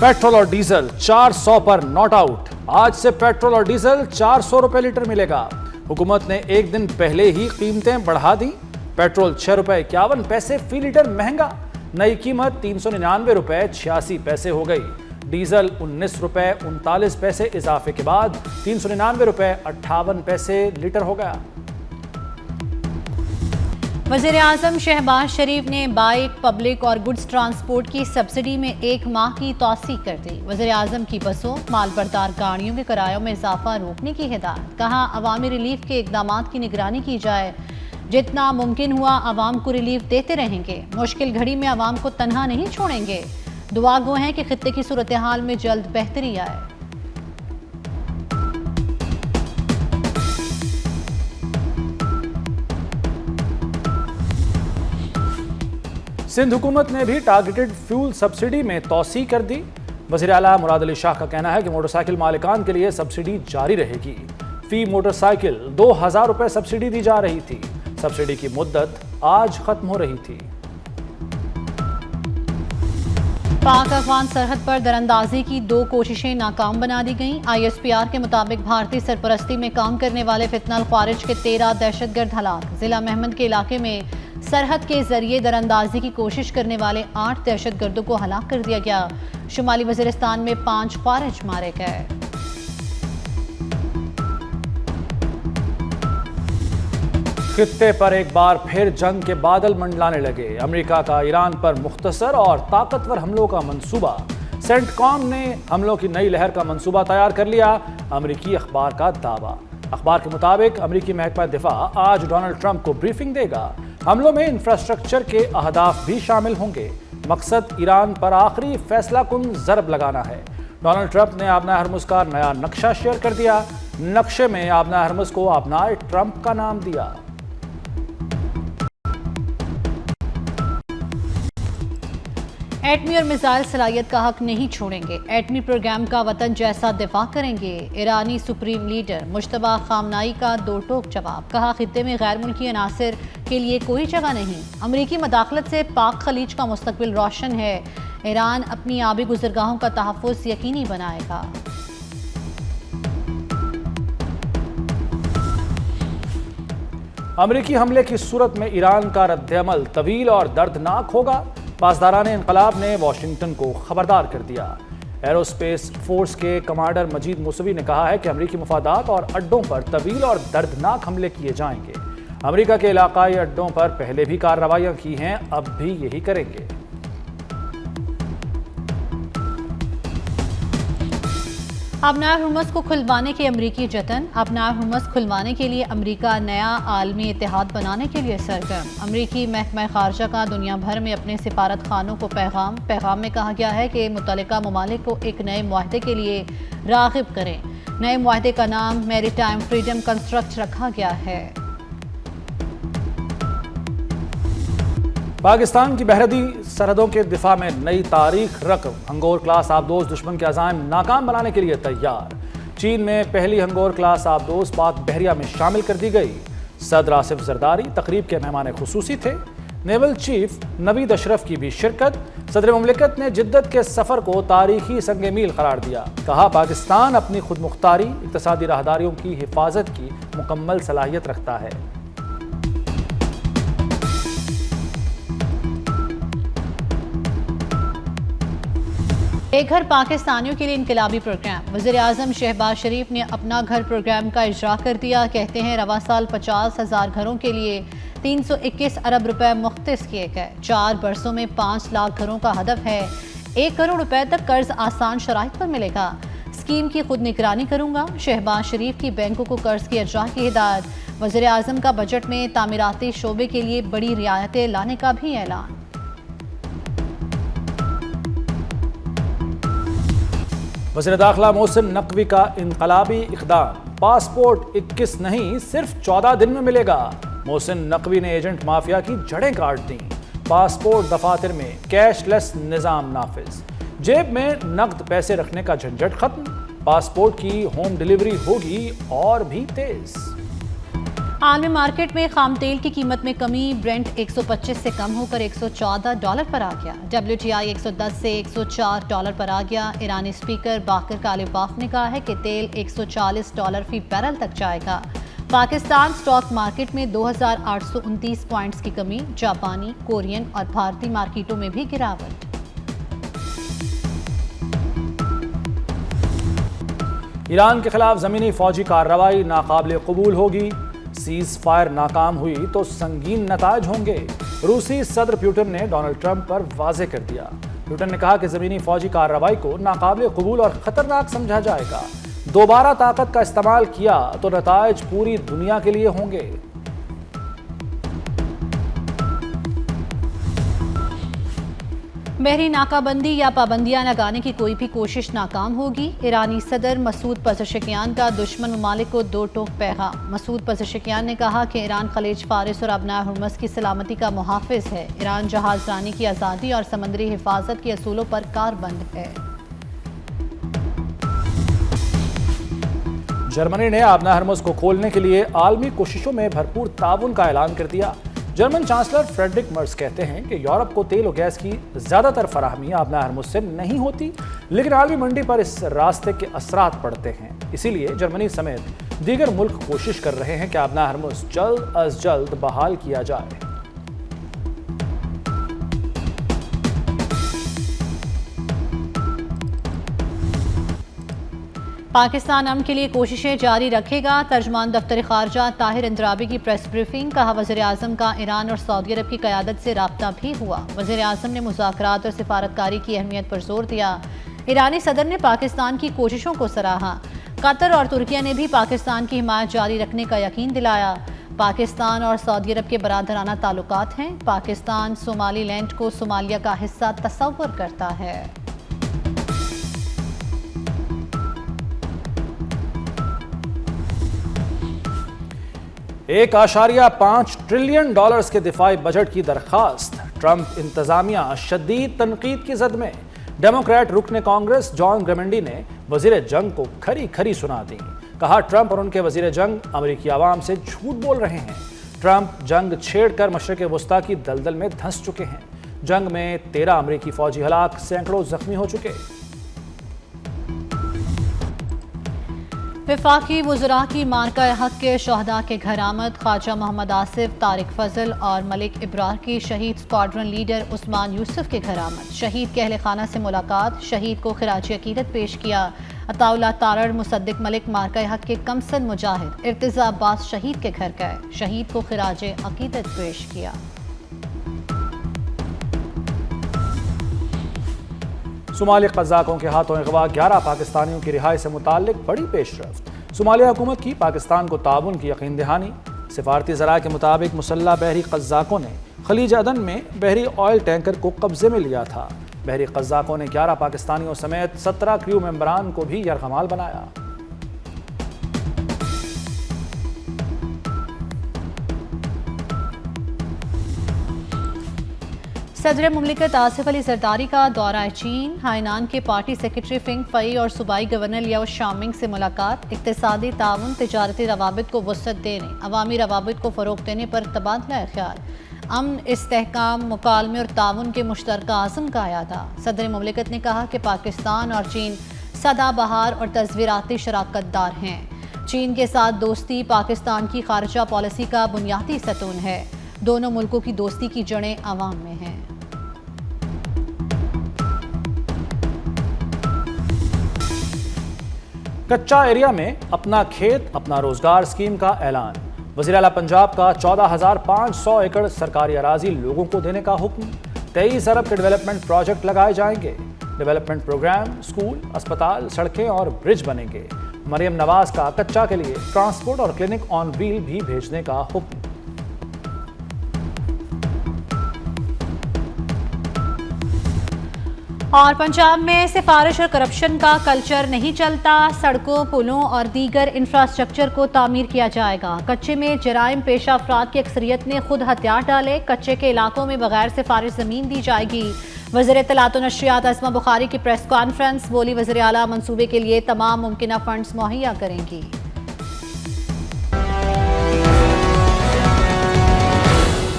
Petrol और diesel 400 पर not out. आज से पेट्रोल और डीजल 400 रुपए लीटर मिलेगा। हुकूमत ने एक दिन पहले ही कीमतें बढ़ा दी। पेट्रोल 6 रुपए 51 पैसे फी लीटर महंगा, नई कीमत 399 रुपए 86 पैसे हो गई। डीजल 19 रुपए 39 पैसे इजाफे के बाद 399 रुपए 58 पैसे लीटर हो गया। वज़ीर आज़म शहबाज शरीफ ने बाइक, पब्लिक और गुड्स ट्रांसपोर्ट की सब्सिडी में 1 माह की तौसीक कर दी। वज़ीर आज़म की बसों, माल बरदार गाड़ियों के किरायों में इजाफा रोकने की हिदायत। कहा, अवामी रिलीफ के इक़दामात की निगरानी की जाए, जितना मुमकिन हुआ आवाम को रिलीफ देते रहेंगे। मुश्किल घड़ी में आवाम को तन्हा नहीं छोड़ेंगे। दुआ गो हैं कि खित्ते की सूरत हाल में जल्द बेहतरी आए। सिंध हुकूमत ने भी टारगेटेड फ्यूल सब्सिडी में तौसी कर दी। वज़ीर आला मुराद अली शाह का कहना है कि मोटरसाइकिल मालिकान के लिए सब्सिडी जारी रहेगी। फी मोटरसाइकिल 2000 रुपए सब्सिडी दी जा रही थी। सब्सिडी की मुद्दत आज खत्म हो रही थी। पाक अफगान सरहद पर दरअंदाजी की 2 कोशिशें नाकाम बना दी गईं। ISPR के मुताबिक भारतीय सरपरस्ती में काम करने वाले फितनल ख्वारिज के 13 दहशतगर्द हलाक। जिला महमद के इलाके में सरहद के जरिए दरअंदाजी की कोशिश करने वाले 8 दहशतगर्दों को हलाक कर दिया गया। शुमाली वज़ीरिस्तान में 5 ख्वारिज मारे गए। खित्ते पर एक बार फिर जंग के बादल मंडलाने लगे। अमेरिका का ईरान पर मुख्तसर और ताकतवर हमलों का मंसूबा। सेंटकॉम ने हमलों की नई लहर का मंसूबा तैयार कर लिया। अमेरिकी अखबार का दावा। अखबार के मुताबिक अमेरिकी महकमा दिफा आज डोनाल्ड ट्रंप को ब्रीफिंग देगा। हमलों में इंफ्रास्ट्रक्चर के अहदाफ भी शामिल होंगे। मकसद ईरान पर आखिरी फैसला कुन ज़रब लगाना है। डोनाल्ड ट्रंप ने आबना हरमुज़ का नया नक्शा शेयर कर दिया। नक्शे में आबना हरमुज़ को आबनाए ट्रंप का नाम दिया। एटमी और मिसाइल सलाहियत का हक नहीं छोड़ेंगे। एटमी प्रोग्राम का वतन जैसा दिफा करेंगे। ईरानी सुप्रीम लीडर मुश्तबा खामनाई का 2 टोक जवाब। कहा, खित्ते में गैर मुल्की अनासर के लिए कोई जगह नहीं। अमरीकी मदाखलत से पाक खलीज का मुस्तकबिल रोशन है। ईरान अपनी आबी गुज़रगाहों का तहफ़्फ़ुज़ यकीनी बनाएगा। अमरीकी हमले की सूरत में ईरान का रद्द-ए-अमल तवील और दर्दनाक होगा। पासदारान इनकलाब ने वाशिंगटन को खबरदार कर दिया। एरोस्पेस फोर्स के कमांडर मजीद मूसवी ने कहा है कि अमरीकी मफादात और अड्डों पर तवील और दर्दनाक हमले किए जाएंगे। अमरीका के इलाकाई अड्डों पर पहले भी कार्रवाइयां की हैं, अब भी यही करेंगे। आबनाए हरमुज़ को खुलवाने के अमरीकी जतन। आबनाए हरमुज़ खुलवाने के लिए अमरीका नया आलमी इत्तेहाद बनाने के लिए सरगर्म। अमरीकी महकमा खारजा का दुनिया भर में अपने सिफारत खानों को पैगाम में कहा गया है कि मुतल्लिका ममालिक को एक नए मुआहदे के लिए राग़िब करें। नए मुआहदे का नाम मैरीटाइम फ्रीडम कंस्ट्रक्ट रखा गया है। पाकिस्तान की बहरदी सरहदों के दिफा में नई तारीख रकम। हंगोर क्लास आबदोज दुश्मन के अज़ाइम नाकाम बनाने के लिए तैयार। चीन में पहली हंगोर क्लास आबदोज पाक बहरिया में शामिल कर दी गई। सदर आसिफ जरदारी तकरीब के मेहमान खुसूसी थे। नेवल चीफ नवीद अशरफ की भी शिरकत। सदर मुमलिकत ने जिद्दत के सफ़र को तारीखी संग मील करार दिया। कहा, पाकिस्तान अपनी खुद मुख्तारी, इक़्तिसादी राहदारियों की हिफाजत की मुकम्मल सलाहियत रखता है। एक घर पाकिस्तानियों के लिए इनकलाबी प्रोग्राम। वज़ीर आज़म शहबाज शरीफ ने अपना घर प्रोग्राम का इजरा कर दिया। कहते हैं, रवा साल 50,000 घरों के लिए 321 अरब रुपए मुख्तस किए गए। 4 बरसों में 5 लाख घरों का हदफ है। 1 करोड़ रुपए तक कर्ज आसान शराइत पर मिलेगा। स्कीम की खुद निगरानी करूंगा। शहबाज शरीफ की बैंकों को कर्ज की अजरा की हिदायत। वज़ीर आज़म का बजट में तामीराती शोबे के लिए बड़ी रियायतें लाने का भी ऐलान। वज़ीर दाखिला मोहसिन नकवी का इनकलाबी इक़दाम। पासपोर्ट 21 नहीं सिर्फ 14 दिन में मिलेगा। मोहसिन नकवी ने एजेंट माफिया की जड़ें काट दी। पासपोर्ट दफातर में कैशलेस निज़ाम नाफिज। जेब में नकद पैसे रखने का झंझट खत्म। पासपोर्ट की होम डिलीवरी होगी और भी तेज। عالمی مارکیٹ میں خام تیل کی قیمت میں کمی، برنٹ 125 سے کم ہو کر $114 پر آ گیا، WTI 110 سے $104 پر آ گیا۔ ایرانی اسپیکر باقر کالباف نے کہا ہے کہ تیل $140 فی بیرل تک جائے گا۔ پاکستان سٹاک مارکیٹ میں 2829 پوائنٹس کی کمی، جاپانی، کورین اور بھارتی مارکیٹوں میں بھی گراوٹ۔ ایران کے خلاف زمینی فوجی کارروائی ناقابل قبول ہوگی، سیز فائر ناکام ہوئی تو سنگین نتائج ہوں گے، روسی صدر پیوٹن نے ڈونلڈ ٹرمپ پر واضح کر دیا۔ پیوٹن نے کہا کہ زمینی فوجی کارروائی کو ناقابل قبول اور خطرناک سمجھا جائے گا، دوبارہ طاقت کا استعمال کیا تو نتائج پوری دنیا کے لیے ہوں گے۔ بحری ناکہ بندی یا پابندیاں لگانے کی کوئی بھی کوشش ناکام ہوگی، ایرانی صدر مسعود پزشکیان کا دشمن ممالک کو دو ٹوک پیغام۔ مسعود پزشکیان نے کہا کہ ایران خلیج فارس اور ابناء ہرمز کی سلامتی کا محافظ ہے، ایران جہاز رانی کی آزادی اور سمندری حفاظت کے اصولوں پر کاربند ہے۔ جرمنی نے ابناء ہرمز کو کھولنے کے لیے عالمی کوششوں میں بھرپور تعاون کا اعلان کر دیا۔ جرمن چانسلر فریڈرک مرز کہتے ہیں کہ یورپ کو تیل و گیس کی زیادہ تر فراہمی ابناء ہرمز سے نہیں ہوتی، لیکن عالمی منڈی پر اس راستے کے اثرات پڑتے ہیں، اسی لیے جرمنی سمیت دیگر ملک کوشش کر رہے ہیں کہ ابناء ہرمز جلد از جلد بحال کیا جائے۔ پاکستان امن کے لیے کوششیں جاری رکھے گا، ترجمان دفتر خارجہ طاہر اندرابی کی پریس بریفنگ۔ کہا وزیر اعظم کا ایران اور سعودی عرب کی قیادت سے رابطہ بھی ہوا، وزیر اعظم نے مذاکرات اور سفارتکاری کی اہمیت پر زور دیا۔ ایرانی صدر نے پاکستان کی کوششوں کو سراہا، قطر اور ترکیہ نے بھی پاکستان کی حمایت جاری رکھنے کا یقین دلایا۔ پاکستان اور سعودی عرب کے برادرانہ تعلقات ہیں، پاکستان صومالی لینڈ کو صومالیہ کا حصہ تصور کرتا ہے۔ $1.5 ٹریلین کے دفاعی بجٹ کی درخواست، ٹرمپ انتظامیہ شدید تنقید کی زد میں۔ ڈیموکریٹ رکن کانگریس جان گریمنڈی نے وزیر جنگ کو کھری کھری سنا دی، کہا ٹرمپ اور ان کے وزیر جنگ امریکی عوام سے جھوٹ بول رہے ہیں۔ ٹرمپ جنگ چھیڑ کر مشرق وسطیٰ کی دلدل میں دھنس چکے ہیں، جنگ میں 13 امریکی فوجی ہلاک، سینکڑوں زخمی ہو چکے۔ وفاقی وزراء کی مارکہ حق کے شہداء کے گھر آمد، خواجہ محمد آصف، طارق فضل اور ملک ابرار کی شہید اسکواڈرن لیڈر عثمان یوسف کے گھر آمد، شہید کے اہل خانہ سے ملاقات، شہید کو خراج عقیدت پیش کیا۔ عطا اللہ تارڑ، مصدق ملک مارکہ حق کے کمسن مجاہد ارتضیٰ عباس شہید کے گھر گئے، شہید کو خراج عقیدت پیش کیا۔ صومالی قزاقوں کے ہاتھوں اغوا 11 پاکستانیوں کی رہائی سے متعلق بڑی پیش رفت، صومالیہ حکومت کی پاکستان کو تعاون کی یقین دہانی۔ سفارتی ذرائع کے مطابق مسلح بحری قزاقوں نے خلیج عدن میں بحری آئل ٹینکر کو قبضے میں لیا تھا۔ بحری قزاقوں نے 11 پاکستانیوں سمیت 17 کریو ممبران کو بھی یرغمال بنایا۔ صدر مملکت آصف علی زرداری کا دورہ چین، ہائنان کے پارٹی سیکرٹری فنگ فئی اور صوبائی گورنر لیاؤ شامنگ سے ملاقات، اقتصادی تعاون، تجارتی روابط کو وسعت دینے، عوامی روابط کو فروغ دینے پر تبادلہ خیال، امن، استحکام، مکالمے اور تعاون کے مشترکہ عزم کا اعادہ۔ صدر مملکت نے کہا کہ پاکستان اور چین سدا بہار اور تصویراتی شراکت دار ہیں، چین کے ساتھ دوستی پاکستان کی خارجہ پالیسی کا بنیادی ستون ہے، دونوں ملکوں کی دوستی کی جڑیں عوام میں ہیں۔ کچا ایریا میں اپنا کھیت اپنا روزگار اسکیم کا اعلان، وزیر اعلیٰ پنجاب کا 14,500 ایکڑ سرکاری اراضی لوگوں کو دینے کا حکم، 23 ارب کے ڈیولپمنٹ پروجیکٹ لگائے جائیں گے، ڈیولپمنٹ پروگرام، اسکول، اسپتال، سڑکیں اور برج بنیں گے۔ مریم نواز کا کچا کے لیے ٹرانسپورٹ اور کلینک آن ویل بھی بھیجنے کا حکم۔ اور پنجاب میں سفارش اور کرپشن کا کلچر نہیں چلتا، سڑکوں، پلوں اور دیگر انفراسٹرکچر کو تعمیر کیا جائے گا۔ کچے میں جرائم پیشہ افراد کی اکثریت نے خود ہتھیار ڈالے، کچے کے علاقوں میں بغیر سفارش زمین دی جائے گی۔ وزیر اطلاعات و نشریات عصمہ بخاری کی پریس کانفرنس، بولی وزیر اعلیٰ منصوبے کے لیے تمام ممکنہ فنڈز مہیا کریں گی۔